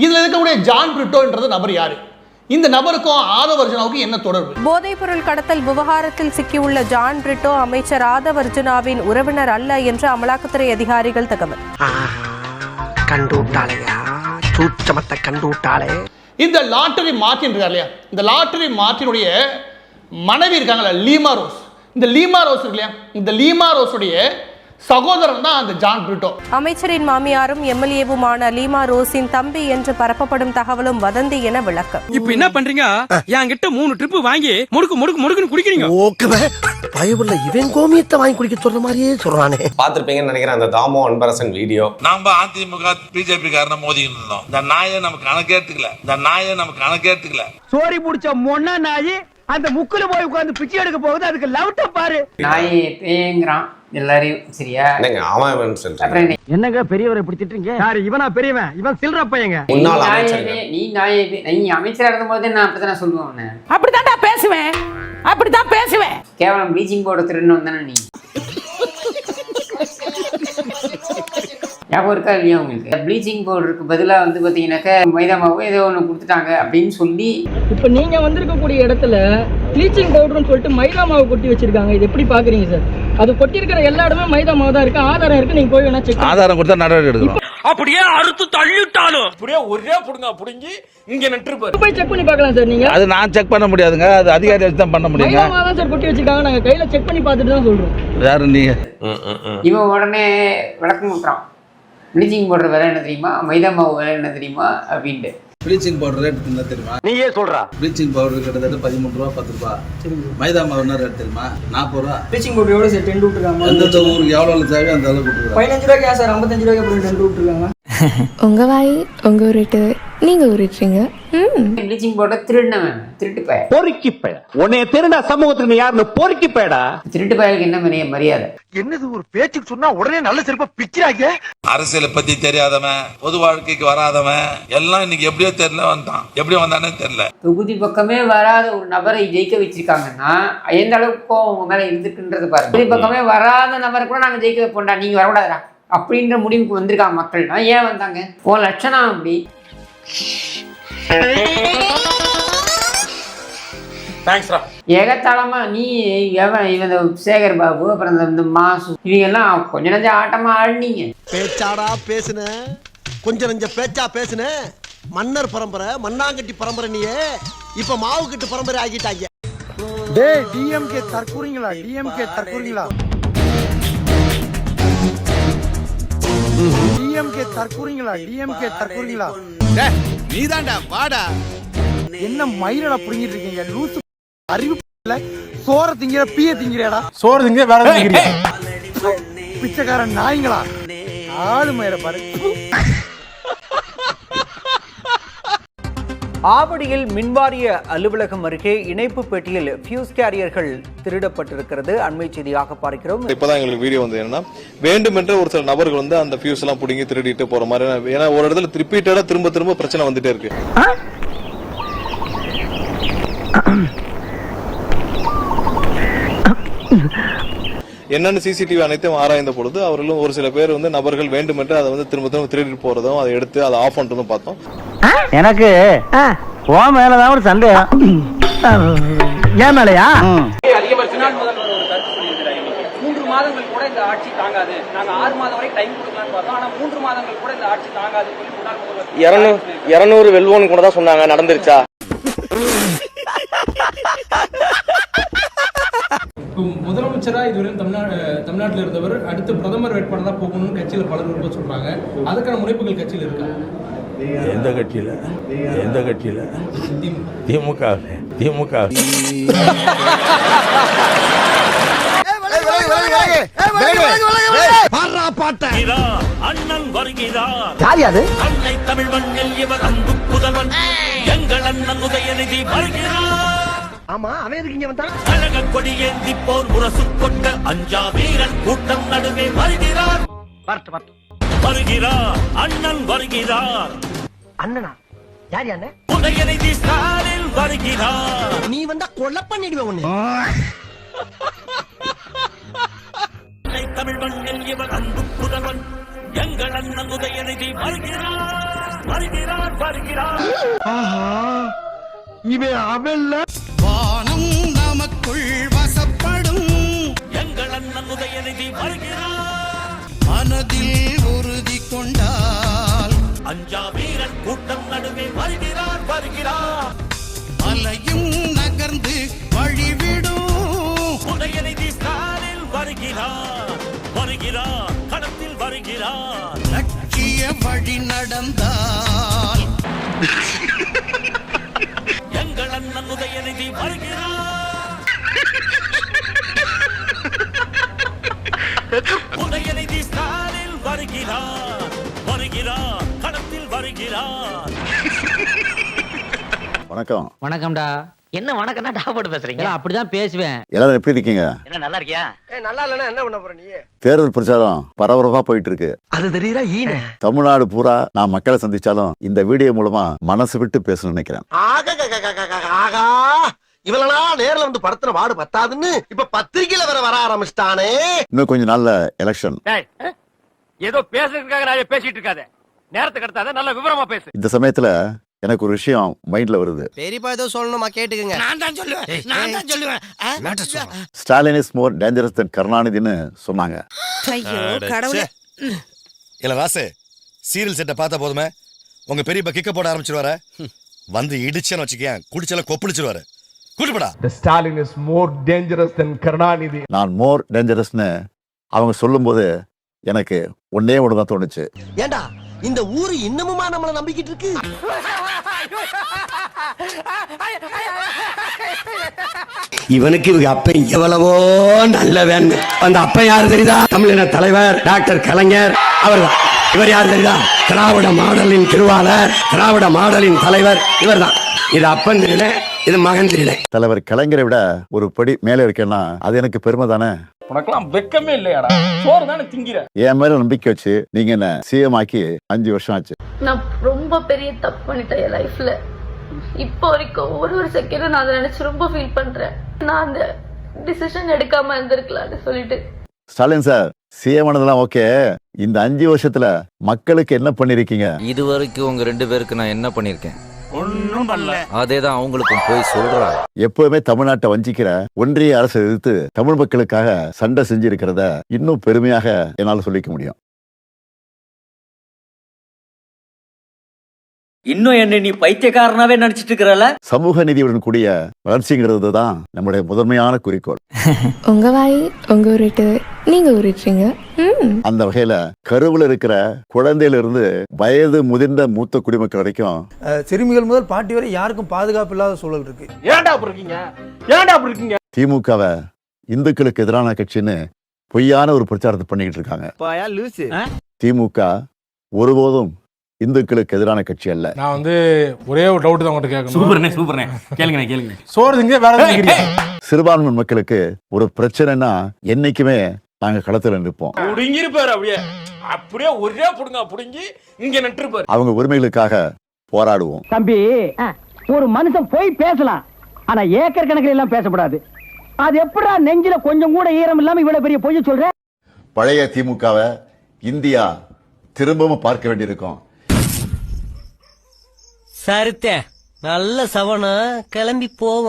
இதுல இருக்கக்கூடிய ஜான் பிரிட்டோன்றது நபர் யாரு? இந்த நபருக்கும் ஆதவ் அர்ஜுனாவுக்கும் என்ன தொடர்பு? போதைப்பொருள் கடத்தல் விவகாரத்தில் சிக்கியுள்ள ஜான் பிரிட்டோ அமைச்சர் ஆதவ் அர்ஜுனாவின் உறவினர் அல்ல என்று அமலாக்கத்துறை அதிகாரிகள் தகவல். இந்த லாட்டரி மார்ட்டின் இருக்கார் இல்லையா, இந்த லாட்டரி மார்ட்டினுடைய மனைவி இருக்காங்களா லீமா ரோஸ், இந்த லீமா ரோஸ் இருக்கு இல்லையா, இந்த லீமா ரோஸுடைய சகோதரன் தான் அந்த ஜான் பிரிட்டோ. அமைச்சரின் மாமியாரும் எம்எல்ஏவுமான லீமா ரோஸின் தம்பி என்று பரப்பப்படும் தகவலும் வதந்தி என விளக்கம். இப்ப என்ன பண்றீங்க? என்கிட்ட 3 ட்ரிப் வாங்கி முடுக்கு குடிக்கிறீங்க. ஓகே பயவுள்ள இவன் கோமியத்தை வாங்கி குடிக்க சொல்ற மாதிரியே சொல்றானே. பாத்திருப்பீங்கன்னு நினைக்கிறேன் அந்த தாமோ அன்பரசன் வீடியோ. நாம அதிமுக பிஜேபி காரன மோதிக்கிட்டு இருந்தோம். இந்த நாயை நமக்கு கணக்கேத்துக்கல. சோரி புடிச்ச மொன்னா நாயி அந்த முக்குல போய் உட்கார்ந்து பிச்சை எடுக்க போகுது. அதுக்கு லவுட்ட பாரு. நாய் பேங்கறான் எல்லாரையும். சரியா? என்னங்க அவன் சொல்றேன். என்னங்க பெரியவரை இப்படி திட்டுறீங்க? யாரு இவனா பெரியவன்? இவன் சில்ற பையங்க. முன்னாள் அமைச்சர். நீ அமைச்சரா இருக்கும்போது நான் அப்படிதான் சொல்லுவேன். அப்படித்தான்டா பேசுவேன். அப்படிதான் பேசுவேன். கேவலம் ப்ளீச்சிங் பவுடர் திருன்னு வந்தானே நீ. ஞாபகம் இருக்கா இல்லையா உங்களுக்கு? ப்ளீச்சிங் பவுடருக்கு பதிலாக வந்து பார்த்தீங்கன்னாக்கா மைதா மாவு ஏதோ ஒன்று கொடுத்துட்டாங்க அப்படின்னு சொல்லி. இப்போ நீங்கள் வந்திருக்கக்கூடிய இடத்துல ப்ளீச்சிங் பவுடர்னு சொல்லிட்டு மைதா மாவு கொட்டி வச்சிருக்காங்க. இது எப்படி பார்க்குறீங்க சார்? அது கொட்டியிருக்கிற எல்லா இடமே மைதா மாவு தான் இருக்கு. ஆதாரம் இருக்கு. நீங்கள் போய் வேணா செக். ஆதாரம் கொடுத்தா நடவடிக்கை எடுக்கணும். அப்படியே அறுத்து தள்ளிட்டாலும் அப்படியே ஒரே புடுங்கி இங்க நட்டுருப்பாரு. போய் செக் பண்ணி பார்க்கலாம் சார். நீங்க அது நான் செக் பண்ண முடியாதுங்க. அது அதிகாரி வச்சு தான் பண்ண முடியுங்க. மைதா மாவு தான் சார் கொட்டி வச்சிருக்காங்க. நாங்கள் கையில செக் பண்ணி பார்த்துட்டு தான் சொல்றோம். யாரு நீங்க? இவன் உடனே விளக்கம் விட்டுறான். ப்ளீச்சிங் பவுடர் விலை என்ன தெரியுமா, மைதா மாவு விலை என்ன தெரியுமா அப்படின்ட்டு. ப்ளீச்சிங் பவுடர் ரேட் என்ன தெரியுமா? நீயே சொல்றா. ப்ளீச்சிங் பவுடர் கிட்டத்தட்ட 13 ரூபா 10 ரூபா. மைதா மாவு என்ன ரேட் தெரியுமா? 40 ரூபா. ப்ளீச்சிங் பவுடர் எவ்வளவு சார்? 10 விட்டுருக்காங்க. எந்தெந்த ஊருக்கு எவ்வளவு தேவையோ அந்த அளவுக்கு கொடுத்துருக்காங்க. 15 ரூபாய்க்கு சார் 55 ரூபாய்க்கு அப்புறம் 10 விட்டுருக்காங்க. உங்க வாய் உங்க ஊருட்டு நீங்க ஊருட்டுறீங்க. ப்ளீச்சிங் பவுடர் திருடினவன் திருட்டு பய. பொறுக்கி பய. உன்னை திருடா சமூகத்துக்கு நீ யாருன்னு பொறுக்கி பயடா. திருட்டு பயலுக்கு என்ன மரியாதை? என்னது ஒரு பேச்சுக்கு சொன்னா உடனே நல்ல சிறப்பா பிக்கிறாங்க. அரசியலை பத்தி தெரியாதவன், பொது வாழ்க்கைக்கு வராதவன் எல்லாம் இன்னைக்கு எப்படியோ தெரியல வந்தான். எப்படி வந்தானே தெரியல. தொகுதி பக்கமே வராத ஒரு நபரை ஜெயிக்க வச்சிருக்காங்கன்னா எந்த அளவுக்கு அவங்க மேல இருந்துக்குன்றது பாருங்க. தொகுதி பக்கமே வராத நபரை கூட நாங்க ஜெயிக்க வைப்போம்டா, நீங்க வரக்கூடாதுடா அப்படின்ற முடிவுக்கு வந்திருக்காங்க மக்கள்னா. ஏன் வந்தாங்க? உன் லட்சணம் அப்படி. ஏகத்தாளமா நீ இவன் சேகர் பாபு அப்புறம் இந்த மாசு இவங்க எல்லாம் கொஞ்ச நஞ்ச ஆட்டமா ஆடினீங்க. பேச்சாடா பேசுன, கொஞ்சம் நஞ்ச பேச்சா பேசுன. மன்னர் பரம்பரை, மண்ணாங்கட்டி பரம்பரை. நீயே இப்ப மாவு கட்டு பரம்பரை ஆகிட்டாங்க. டேய் டிஎம்கே தற்கூறீங்களா? டிஎம்கே தற்கூறீங்களா? டிஎம்கே தற்கூறீங்களா? டிஎம்கே தற்கூறீங்களா? டேய் நீதான்டா வாடா. என்ன மயிரடா புடிங்கிட்டு இருக்கீங்க? லூசு அறிவு இல்ல. சோற திங்கிற பீய திங்கிறடா. சோறு திங்க வேற திங்கிறீங்க. பிச்சைக்காரன் நாய்ங்களா? ஆளு மயிர பாரு. ஆவடியில் மின்வாரிய அலுவலகம் அருகே இணைப்பு பெட்டியில் ஃபியூஸ் கேரியர்கள் திருடப்பட்டிருக்கிறது. அண்மை செய்தியாக பார்க்கிறோம். இப்பதான் எங்களுக்கு வீடியோ வந்து என்னன்னா, வேண்டுமென்ற ஒரு சில நபர்கள் வந்து அந்த ஃபியூஸ் எல்லாம் புடுங்கி திருடிட்டு போற மாதிரி. ஏன்னா ஒரு இடத்துல ரிப்பீட்டடா திரும்ப பிரச்சனை வந்துட்டே இருக்கு. என்னன்னு சிசிடிவி அனைத்தும் ஆராய்ந்த பொழுது அவர்களும் ஒரு சில பேர் வந்து நபர்கள் வேண்டுமென்று அதை வந்து திரும்ப திருடிட்டு போறதும் அதை எடுத்து அதை ஆஃப் பண்ணிட்டு பார்த்தோம். எனக்கு ஓ மேலதான் ஒரு சந்தேகம். ஏன் மேலையா? அதிகபட்ச முதல்வர் ஒரு கருத்து சொல்லியிருக்கிறாங்க. 3 மாதங்கள் கூட இந்த ஆட்சி தாங்காது. நாங்க 6 மாதம் வரை டைம் கொடுக்கலாம்னு பார்த்தோம். ஆனா 3 மாதங்கள் கூட இந்த ஆட்சி தாங்காது. 200 வெல்வோன்னு கூட தான் சொன்னாங்க. நடந்துருச்சா? முதலமைச்சரா இதுவரை தமிழ்நாட்டில் இருந்தவர் அடுத்து பிரதமர் வேட்பாளராக போகணும்னு கட்சியில் பலர் விரும்ப சொல்றாங்க. அதுக்கான முனைப்புகள் கட்சியில் இருக்கா? எந்த கட்சியில? திமுக. அண்ணன் வருகிறார். யார் அது? அன்னை தமிழ் மண்ணில் இவர் அன்பு புதல்வன் எங்கள் அண்ணன் உதயநிதி வருகிறார். ஆமா அவன் எதுக்கு இங்க வந்தான்? கழக கொடி ஏந்தி போர் முரசு கொண்ட அஞ்சா வீரன் கூட்டம் நடுவே வருகிறார். அண்ணன் வருகிறார். அண்ணனா? யார் அண்ணன்? உதயநிதி ஸ்டாலின் வருகிறார். நீ வந்தா கொலை பண்ணிடுவேன் உன்னை. தமிழ் மண்ணில் இவர் அன்பு புதல்வன் எங்கள் அண்ணன் உதயநிதி வருகிறார். இவன் அவன் வானம் நமக்குள் வசப்படும் எங்கள் அண்ணன் உதயநிதி வருகிறார். மனதில் உறுதி கொண்டால் அஞ்சா வீரன் கூட்டம் நடுவே வருகிறார். மலையும் நகர்ந்து வழிவிடும் உதயநிதி ஸ்டாலில் வருகிறார். களத்தில் வருகிறார். லட்சிய வழி நடந்தால் எங்கள் அண்ணன் உதயநிதி வருகிறார். உதயநிதி ஸ்டாலில் வருகிறார். களத்தில் வருகிறார். வணக்கம். வணக்கம்டா. என்ன வணக்கம்னா டா போட்டு பேசுறீங்க? அப்படிதான் பேசுவேன். எல்லாரும் எப்படி இருக்கீங்க? என்ன நல்லா இருக்கியா? நல்லா இல்லைன்னா என்ன பண்ண போற நீ? தேர்தல் பிரச்சாரம் பரபரப்பா போயிட்டு இருக்கு. அது தெரியுதா? தமிழ்நாடு பூரா நான் மக்களை சந்திச்சாலும் இந்த வீடியோ மூலமா மனசு விட்டு பேசணும்னு நினைக்கிறேன். ஆகா இவளனா நேர்ல வந்து படுத்துற வாடு பத்தாதுன்னு இப்ப பத்திரிகையில வர ஆரம்பிச்சிட்டானே. இன்னும் கொஞ்சம் நாள்ல எலெக்ஷன். ஏதோ பேசுறதுக்காக நான் பேசிட்டு இருக்காத. நேரத்துக்கு கடத்தாத, நல்ல விவரமா பேசு. இந்த சமயத்துல எனக்கு ஒரு விஷயம் மைண்ட்ல வருது. பெரியப்பா ஏதோ சொல்லணுமா கேட்டுக்கங்க. நான் தான் சொல்லுவேன். ஸ்டாலின் இஸ் மோர் டேஞ்சரஸ் தென் கருணாநிதின்னு சொன்னாங்க. ஐயோ கடவுளே. இல்ல ராசு, சீரியல் செட்டை பார்த்தா போதுமே உங்க பெரியப்பா கிக்க போட ஆரம்பிச்சிருவாரு. வந்து இடிச்சேன்னு வச்சுக்கேன், குடிச்சல கொப்பளிச்சிருவாரு. கூட்டுப்படா. ஸ்டாலின் இஸ் மோர் டேஞ்சரஸ் தென் கருணாநிதி. நான் மோர் டேஞ்சரஸ்னு அவங்க சொல்லும்போது எனக்கு ஒன்னே ஒண்ணுதான் தோணுச்சு. ஏண்டா இந்த ஊரு இன்னமுமா நம்மள நம்பிக்கிட்டு இருக்கு? இவனுக்கு இவங்க அப்ப எவ்வளவோ நல்லவன். அந்த அப்ப யாரு தெரியுதா? தமிழின தலைவர் டாக்டர் கலைஞர் அவர்தான். இவர் யாரு தெரியுதா? திராவிட மாடலின் திருவாளர், திராவிட மாடலின் தலைவர் இவர்தான். இது அப்பன் தெரியல, இது மகன் தெரியல. தலைவர் கலைஞரை விட ஒரு படி மேல இருக்கேன்னா அது எனக்கு பெருமை தானே. உனக்கெல்லாம் வெக்கமே இல்லையாடா? சோறு தானே திங்கிற. என் மேல நம்பிக்கை வச்சு நீங்க என்ன சிஎம் ஆக்கி 5 வருஷம் ஆச்சு. நான் ரொம்ப பெரிய தப்பு பண்ணிட்டேன் என் லைஃப்ல. இப்போ வரைக்கும் ஒரு செகண்ட் நான் அதை நினைச்சு ரொம்ப ஃபீல் பண்றேன். நான் அந்த டிசிஷன் எடுக்காம இருந்திருக்கலாம்னு சொல்லிட்டு. ஸ்டாலின் சார், சிஎம் ஆனதெல்லாம் ஓகே. இந்த 5 வருஷத்துல மக்களுக்கு என்ன பண்ணிருக்கீங்க? இது வரைக்கும் உங்க 2 பேருக்கு நான் என்ன பண்ணிருக்கேன்? ஒன்னும் பண்ணல. அதேதான் அவங்களுக்கும் போய் சொல்றா. எப்பவுமே தமிழ்நாட்டை வஞ்சிக்கிற ஒன்றிய அரசு எதிர்த்து தமிழ் மக்களுக்காக சண்டை செஞ்சிருக்கிறத இன்னும் பெருமையாக என்னால சொல்லிக்க முடியும். இன்னும் என்ன நீ பைத்தியக்காரனாவே நினைச்சிட்டு இருக்கறல? சமூக நீதியுடன் கூடிய வளர்ச்சிங்கிறது தான் நம்முடைய முதன்மையான குறிக்கோள். உங்க வாய் உங்க உருட்டு, நீங்க உருட்டுறீங்க. அந்த வகையில கருவுல இருக்கிற குழந்தையில இருந்து வயது முதிர்ந்த மூத்த குடிமக்கள் வரைக்கும், சிறுமிகள் முதல் பாட்டி வரை யாருக்கும் பாதுகாப்பு இல்லாத சூழல் இருக்கு. ஏன்டா அப்படி இருக்கீங்க? திமுகவை இந்துக்களுக்கு எதிரான கட்சின்னு பொய்யான ஒரு பிரச்சாரத்தை பண்ணிக்கிட்டு இருக்காங்க. திமுக ஒருபோதும் இந்துக்களுக்கு எதிரான கட்சி அல்ல. நான் வந்து ஒரே ஒரு டவுட் தான் உங்ககிட்ட கேட்கணும். சூப்பர்னே கேளுங்க. சோறு திங்க வேற சிறுபான்மை மக்களுக்கு ஒரு பிரச்சனைனா என்னைக்குமே நாங்க களத்துல நிற்போம். அப்படியே ஒரே புடுங்க புடுங்கி இங்க நின்றுப்பாரு. அவங்க உரிமைகளுக்காக போராடுவோம். தம்பி, ஒரு மனுஷன் போய் பேசலாம், ஆனா ஏக்கர் கணக்கில் எல்லாம் பேசக்கூடாது. அது எப்படா நெஞ்சில கொஞ்சம் கூட ஈரம் இல்லாம இவ்வளவு பெரிய பொய் சொல்ற? பழைய திமுகவை இந்தியா திரும்பவும் பார்க்க வேண்டியிருக்கும். சரித்தே, நல்ல சவனா கிளம்பி போவோம்.